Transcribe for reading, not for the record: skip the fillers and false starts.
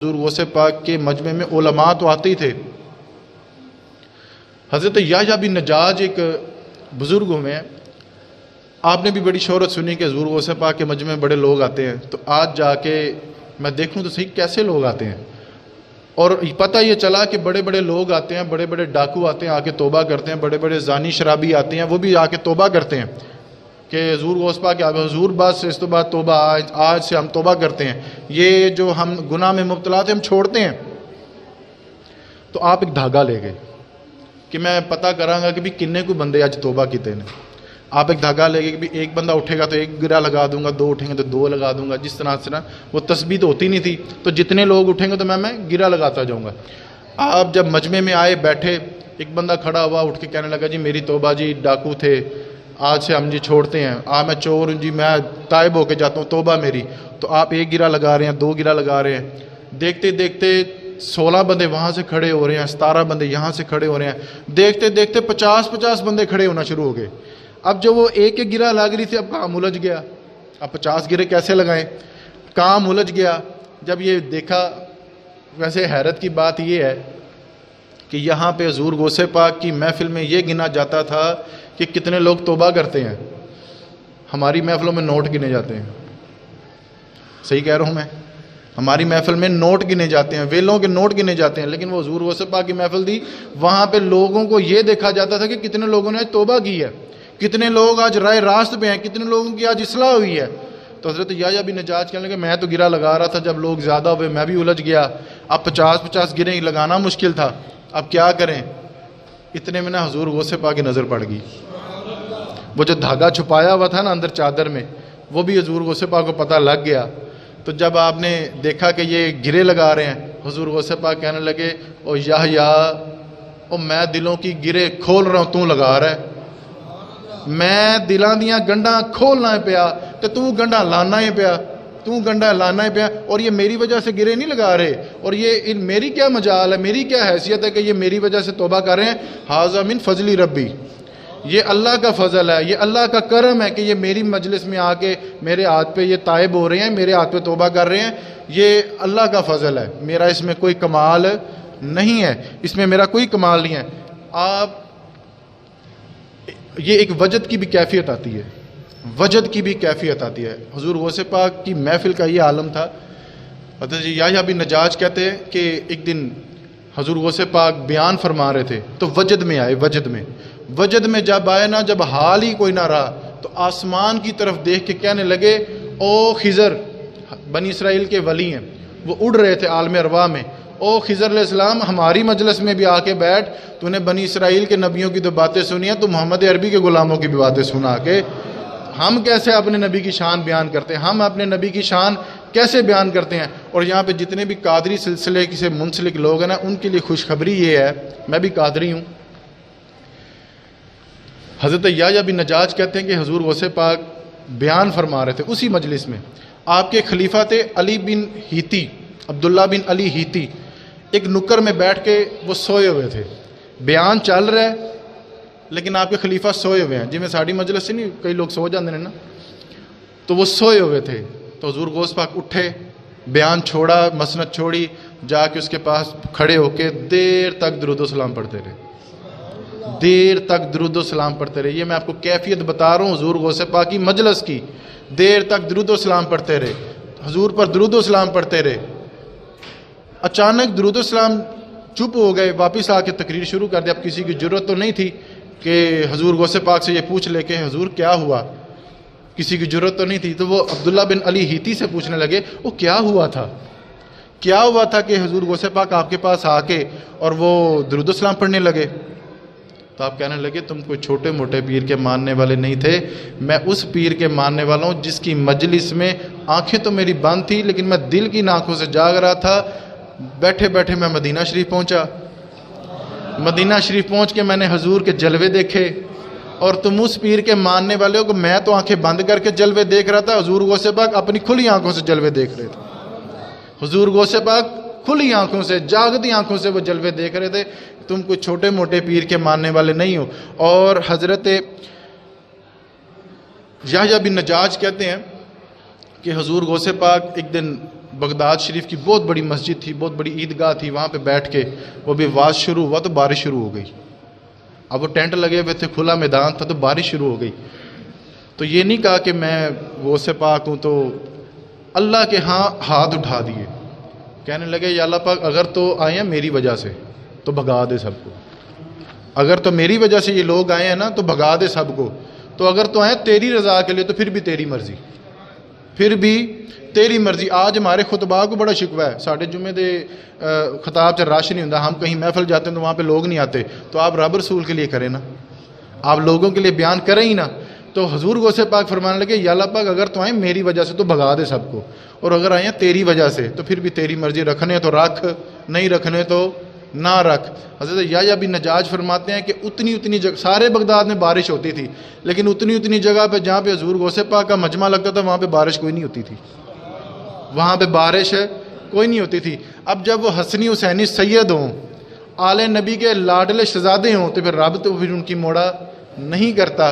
حضور غوث پاک کے مجمع میں علماء تو آتے ہی تھے۔ حضرت یحییٰ بن نجاج ایک بزرگ ہوئے ہیں، آپ نے بھی بڑی شہرت سنی کہ حضور غوث پاک کے مجمع میں بڑے لوگ آتے ہیں، تو آج جا کے میں دیکھوں تو صحیح کیسے لوگ آتے ہیں، اور پتہ یہ چلا کہ بڑے بڑے لوگ آتے ہیں، بڑے بڑے ڈاکو آتے ہیں، آ کے توبہ کرتے ہیں، بڑے بڑے زانی شرابی آتے ہیں، وہ بھی آ کے توبہ کرتے ہیں کہ حضور غوث پاک حضور بس اس تو بعد توبہ، آج سے ہم توبہ کرتے ہیں، یہ جو ہم گناہ میں مبتلا تھے ہم چھوڑتے ہیں۔ تو آپ ایک دھاگا لے گئے کہ میں پتہ کراں گا کہ بھی کنے کو بندے آج توبہ کیتے ہیں۔ آپ ایک دھاگا لے گئے کہ بھی ایک بندہ اٹھے گا تو ایک گرہ لگا دوں گا، دو اٹھیں گے تو دو لگا دوں گا، جس طرح سے وہ تسبیح تو ہوتی نہیں تھی، تو جتنے لوگ اٹھیں گے تو میں گرہ لگاتا جاؤں گا۔ آپ جب مجمع میں آئے بیٹھے، ایک بندہ کھڑا ہوا اٹھ کے کہنے لگا جی میری توبہ، جی ڈاکو تھے، آج سے ہم جی چھوڑتے ہیں، میں چور ہوں جی، میں تائب ہو کے جاتا ہوں، توبہ میری۔ تو آپ ایک گرہ لگا رہے ہیں، دو گرہ لگا رہے ہیں، دیکھتے دیکھتے 16 بندے وہاں سے کھڑے ہو رہے ہیں، 17 بندے یہاں سے کھڑے ہو رہے ہیں، دیکھتے دیکھتے 50 بندے کھڑے ہونا شروع ہو گئے۔ اب جو وہ ایک ایک گرہ لگ رہی تھی، اب کام الجھ گیا، اب 50 گرے کیسے لگائیں، کام الجھ گیا۔ جب یہ دیکھا، ویسے حیرت کی بات یہ ہے کہ یہاں پہ حضور غوث پاک کی محفل میں یہ گنا جاتا تھا کہ کتنے لوگ توبہ کرتے ہیں، ہماری محفلوں میں نوٹ گنے جاتے ہیں۔ صحیح کہہ رہا ہوں میں، ہماری محفل میں نوٹ گنے جاتے ہیں، ویلوں کے نوٹ گنے جاتے ہیں، لیکن وہ حضور غوث پاک کی محفل تھی، وہاں پہ لوگوں کو یہ دیکھا جاتا تھا کہ کتنے لوگوں نے آج توبہ کی ہے، کتنے لوگ آج رائے راست پہ ہیں، کتنے لوگوں کی آج اصلاح ہوئی ہے۔ تو حضرت یحییٰ بن نجاج کہنے لگے میں تو گرہ لگا رہا تھا، جب لوگ زیادہ ہوئے میں بھی الجھ گیا، اب 50 گرے لگانا مشکل تھا، اب کیا کریں۔ اتنے میں حضور غوث پاک کی نظر پڑ گئی، وہ جو دھاگا چھپایا ہوا تھا نا اندر چادر میں، وہ بھی حضور غوث پاک کو پتہ لگ گیا۔ تو جب آپ نے دیکھا کہ یہ گرے لگا رہے ہیں، حضور غوث پاک کہنے لگے او یحییٰ، او میں دلوں کی گرے کھول رہا ہوں، تو لگا رہا ہے، میں دلاں دیاں گنڈاں کھولنا ہے پیا تو تو گنڈا لانا ہے پیا، تو گنڈا لانا ہے پیا، اور یہ میری وجہ سے گرے نہیں لگا رہے، اور یہ میری کیا مجال ہے، میری کیا حیثیت ہے کہ یہ میری وجہ سے توبہ کر رہے ہیں۔ ھذا من فضل ربی، یہ اللہ کا فضل ہے، یہ اللہ کا کرم ہے کہ یہ میری مجلس میں آ کے میرے ہاتھ پہ یہ تائب ہو رہے ہیں، میرے ہاتھ پہ توبہ کر رہے ہیں، یہ اللہ کا فضل ہے، میرا اس میں کوئی کمال نہیں ہے، اس میں میرا کوئی کمال نہیں ہے۔ آپ یہ ایک وجد کی بھی کیفیت آتی ہے، وجد کی بھی کیفیت آتی ہے۔ حضور غوث پاک کی محفل کا یہ عالم تھا۔ حضرت یحییٰ بن نجاج کہتے ہیں کہ ایک دن حضور غوث پاک بیان فرما رہے تھے تو وجد میں آئے، وجد میں جب آئے نا، جب حال ہی کوئی نہ رہا تو آسمان کی طرف دیکھ کے کہنے لگے او خضر، بنی اسرائیل کے ولی ہیں، وہ اڑ رہے تھے عالم ارواح میں، او خضر علیہ السلام ہماری مجلس میں بھی آ کے بیٹھ، تو نے بنی اسرائیل کے نبیوں کی تو باتیں سنی ہیں، تو محمد عربی کے غلاموں کی بھی باتیں سنا کے ہم کیسے اپنے نبی کی شان بیان کرتے ہیں، ہم اپنے نبی کی شان کیسے بیان کرتے ہیں۔ اور یہاں پہ جتنے بھی قادری سلسلے سے منسلک لوگ ہیں نا، ان کے لیے خوشخبری یہ ہے، میں بھی قادری ہوں۔ حضرت یحییٰ بن نجاج کہتے ہیں کہ حضور غوث پاک بیان فرما رہے تھے اسی مجلس میں، آپ کے خلیفہ تھے علی بن ہیتی، عبداللہ بن علی ہیتی، ایک نکر میں بیٹھ کے وہ سوئے ہوئے تھے، بیان چل رہا ہے لیکن آپ کے خلیفہ سوئے ہوئے ہیں، جی میں ساڑی مجلس سے نہیں، کئی لوگ سو جاندے ہیں نا، تو وہ سوئے ہوئے تھے۔ تو حضور غوث پاک اٹھے، بیان چھوڑا، مسند چھوڑی، جا کے اس کے پاس کھڑے ہو کے دیر تک درود و سلام پڑھتے رہے، دیر تک درود و سلام پڑھتے رہے۔ یہ میں آپ کو کیفیت بتا رہا ہوں حضور غوث پاک کی مجلس کی، دیر تک درود و سلام پڑھتے رہے، حضور پر درود و سلام پڑھتے رہے۔ اچانک درود و سلام چپ ہو گئے، واپس آ کے تقریر شروع کر دیا۔ اب کسی کی ضرورت تو نہیں تھی کہ حضور غوث پاک سے یہ پوچھ لے کہ حضور کیا ہوا، کسی کی ضرورت تو نہیں تھی۔ تو وہ عبداللہ بن علی ہیتی سے پوچھنے لگے وہ کیا ہوا تھا، کیا ہوا تھا کہ حضور غوث پاک آپ کے پاس آ کے اور وہ درود و سلام پڑھنے لگے۔ تو آپ کہنے لگے تم کوئی چھوٹے موٹے پیر کے ماننے والے نہیں تھے، میں اس پیر کے ماننے والا ہوں جس کی مجلس میں آنکھیں تو میری بند تھی لیکن میں دل کی آنکھوں سے جاگ رہا تھا۔ بیٹھے بیٹھے میں مدینہ شریف پہنچا، مدینہ شریف پہنچ کے میں نے حضور کے جلوے دیکھے، اور تم اس پیر کے ماننے والے ہو کہ میں تو آنکھیں بند کر کے جلوے دیکھ رہا تھا، حضور غوث پاک اپنی کھلی آنکھوں سے جلوے دیکھ رہے تھے، حضور غوث پاک کھلی آنکھوں سے، جاگتی آنکھوں سے وہ جلوے دیکھ رہے تھے، تم کوئی چھوٹے موٹے پیر کے ماننے والے نہیں ہو۔ اور حضرت یحییٰ بن نجاج کہتے ہیں کہ حضور غوث پاک ایک دن بغداد شریف کی بہت بڑی مسجد تھی، بہت بڑی عیدگاہ تھی، وہاں پہ بیٹھ کے وہ بھی واز شروع ہوا تو بارش شروع ہو گئی. اب وہ ٹینٹ لگے ہوئے تھے، کھلا میدان تھا تو بارش شروع ہو گئی. تو یہ نہیں کہا کہ میں غوث پاک ہوں، تو اللہ کے ہاں ہاتھ اٹھا دیے، کہنے لگے یا اللہ پاک اگر تو آئے ہیں میری وجہ سے تو بھگا دے سب کو، اگر تو میری وجہ سے یہ لوگ آئے ہیں نا تو بھگا دے سب کو، تو اگر تو آئے تیری رضا کے لیے تو پھر بھی تیری مرضی، پھر بھی تیری مرضی. آج ہمارے خطباء کو بڑا شکوہ ہے، ساڑھے جمعے دے خطاب سے رش نہیں ہوتا، ہم کہیں محفل جاتے ہیں تو وہاں پہ لوگ نہیں آتے، تو آپ رب رسول کے لیے کریں نا، آپ لوگوں کے لیے بیان کریں ہی نا. تو حضور غوث پاک فرمانے لگے یا اللہ پاک اگر تو آئیں میری وجہ سے تو بھگا دے سب کو، اور اگر آئیں تیری وجہ سے تو پھر بھی تیری مرضی، رکھنے تو رکھ، نہیں رکھنے تو نہ رکھ. حضرت یحییٰ بن نجاج فرماتے ہیں کہ اتنی جگہ، سارے بغداد میں بارش ہوتی تھی، لیکن اتنی جگہ پہ جہاں پہ حضور غوث پاک کا مجمع لگتا تھا وہاں پہ بارش کوئی نہیں ہوتی تھی، وہاں پہ بارش کوئی نہیں ہوتی تھی. اب جب وہ حسنی حسینی سید ہوں، آل نبی کے لاڈلے شہزادے ہوں، تو پھر رب تو پھر ان کی موڑا نہیں کرتا.